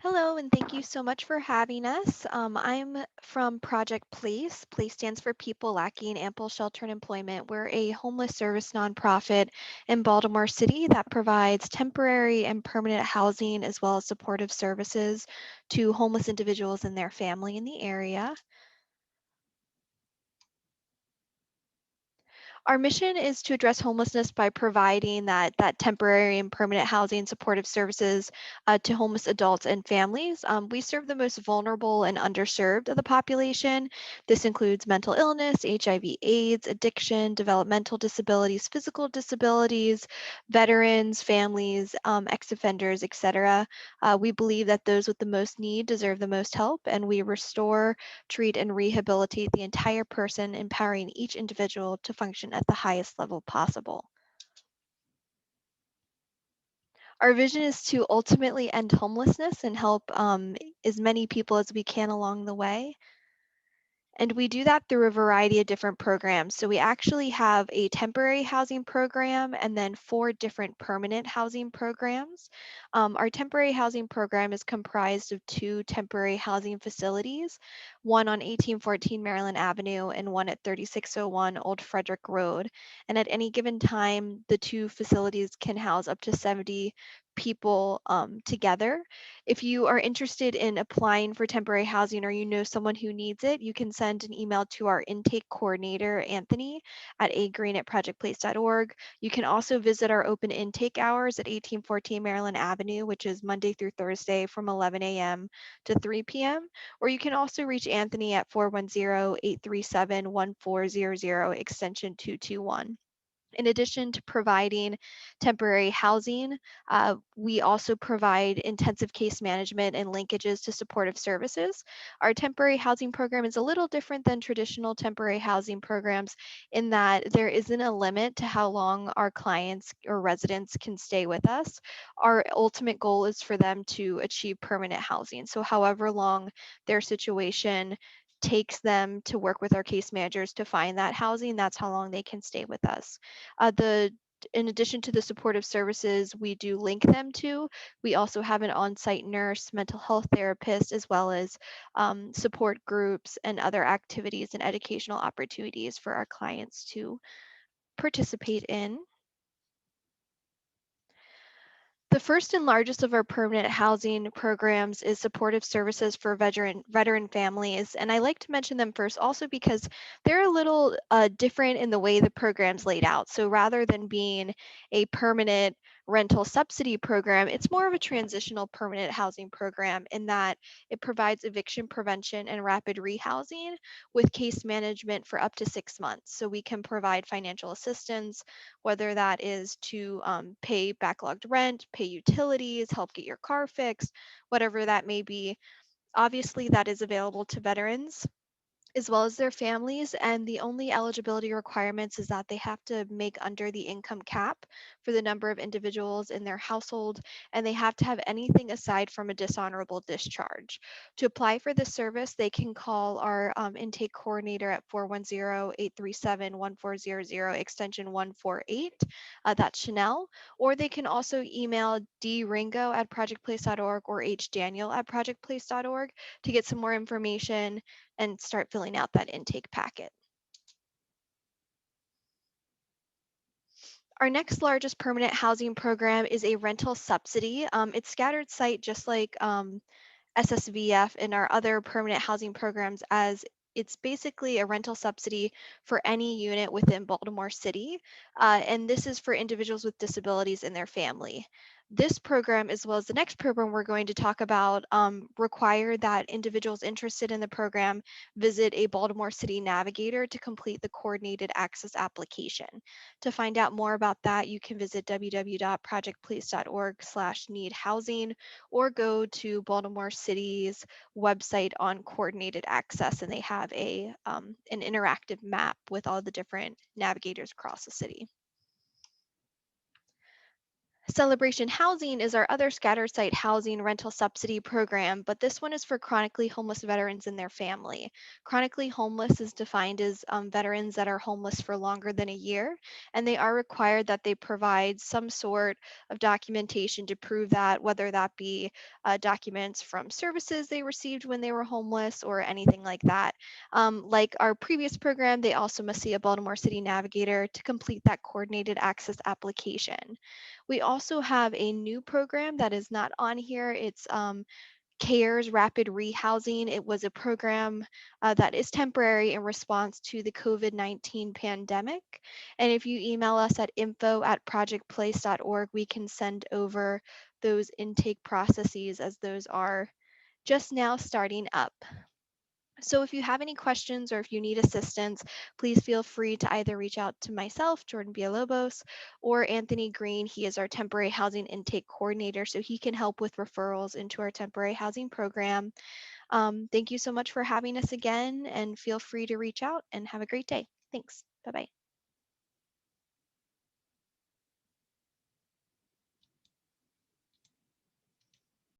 Hello, and thank you so much for having us. I'm from Project PLACE. PLACE stands for People Lacking Ample Shelter and Employment. We're a homeless service nonprofit in Baltimore City that provides temporary and permanent housing as well as supportive services to homeless individuals and their family in the area. Our mission is to address homelessness by providing that temporary and permanent housing supportive services to homeless adults and families. We serve the most vulnerable and underserved of the population. This includes mental illness, HIV/AIDS, addiction, developmental disabilities, physical disabilities, veterans, families, ex-offenders, etc. We believe that those with the most need deserve the most help, and we restore, treat, and rehabilitate the entire person, empowering each individual to function at the highest level possible. Our vision is to ultimately end homelessness and help as many people as we can along the way. And we do that through a variety of different programs. So we actually have a temporary housing program and then 4 different permanent housing programs. Our temporary housing program is comprised of 2 temporary housing facilities, one on 1814 Maryland Avenue and one at 3601 Old Frederick Road. And at any given time, the 2 facilities can house up to 70 people together. If you are interested in applying for temporary housing or you know someone who needs it, you can send an email to our intake coordinator, Anthony, at agreen@projectplace.org. You can also visit our open intake hours at 1814 Maryland Avenue, which is Monday through Thursday from 11 a.m. to 3 p.m. Or you can also reach Anthony at 410-837-1400, extension 221. In addition to providing temporary housing, we also provide intensive case management and linkages to supportive services. Our temporary housing program is a little different than traditional temporary housing programs in that there isn't a limit to how long our clients or residents can stay with us. Our ultimate goal is for them to achieve permanent housing. So, however long their situation takes them to work with our case managers to find that housing, that's how long they can stay with us. The In addition to the supportive services we do link them to, we also have an on-site nurse, mental health therapist, as well as support groups and other activities and educational opportunities for our clients to participate in. The first and largest of our permanent housing programs is supportive services for veteran families. And I like to mention them first also because they're a little different in the way the program's laid out. So rather than being a permanent rental subsidy program, it's more of a transitional permanent housing program in that it provides eviction prevention and rapid rehousing with case management for up to 6 months. So we can provide financial assistance, whether that is to pay backlogged rent, pay utilities, help get your car fixed, whatever that may be. Obviously, that is available to veterans as well as their families. And the only eligibility requirements is that they have to make under the income cap for the number of individuals in their household, and they have to have anything aside from a dishonorable discharge. To apply for this service, they can call our intake coordinator at 410-837-1400, extension 148. That's Chanel. Or they can also email dringo@projectplace.org or hdaniel@projectplace.org to get some more information and start filling out that intake packet. Our next largest permanent housing program is a rental subsidy. It's scattered site just like SSVF and our other permanent housing programs, as it's basically a rental subsidy for any unit within Baltimore City. And this is for individuals with disabilities and their family. This program, as well as the next program we're going to talk about, require that individuals interested in the program visit a Baltimore City navigator to complete the coordinated access application. To find out more about that, you can visit www.projectplace.org/need housing or go to Baltimore City's website on coordinated access, and they have an interactive map with all the different navigators across the city. Celebration Housing is our other scatter site housing rental subsidy program, but this one is for chronically homeless veterans and their family. Chronically homeless is defined as veterans that are homeless for longer than a year, and they are required that they provide some sort of documentation to prove that, whether that be documents from services they received when they were homeless or anything like that. Like our previous program, they also must see a Baltimore City Navigator to complete that coordinated access application. We also have a new program that is not on here. It's CARES Rapid Rehousing. It was a program that is temporary in response to the COVID-19 pandemic. And if you email us at info@projectplace.org, we can send over those intake processes as those are just now starting up. So if you have any questions or if you need assistance, please feel free to either reach out to myself, Jordan Villalobos, or Anthony Green. He is our temporary housing intake coordinator, so he can help with referrals into our temporary housing program. Thank you so much for having us again, and feel free to reach out and have a great day. Thanks. Bye-bye.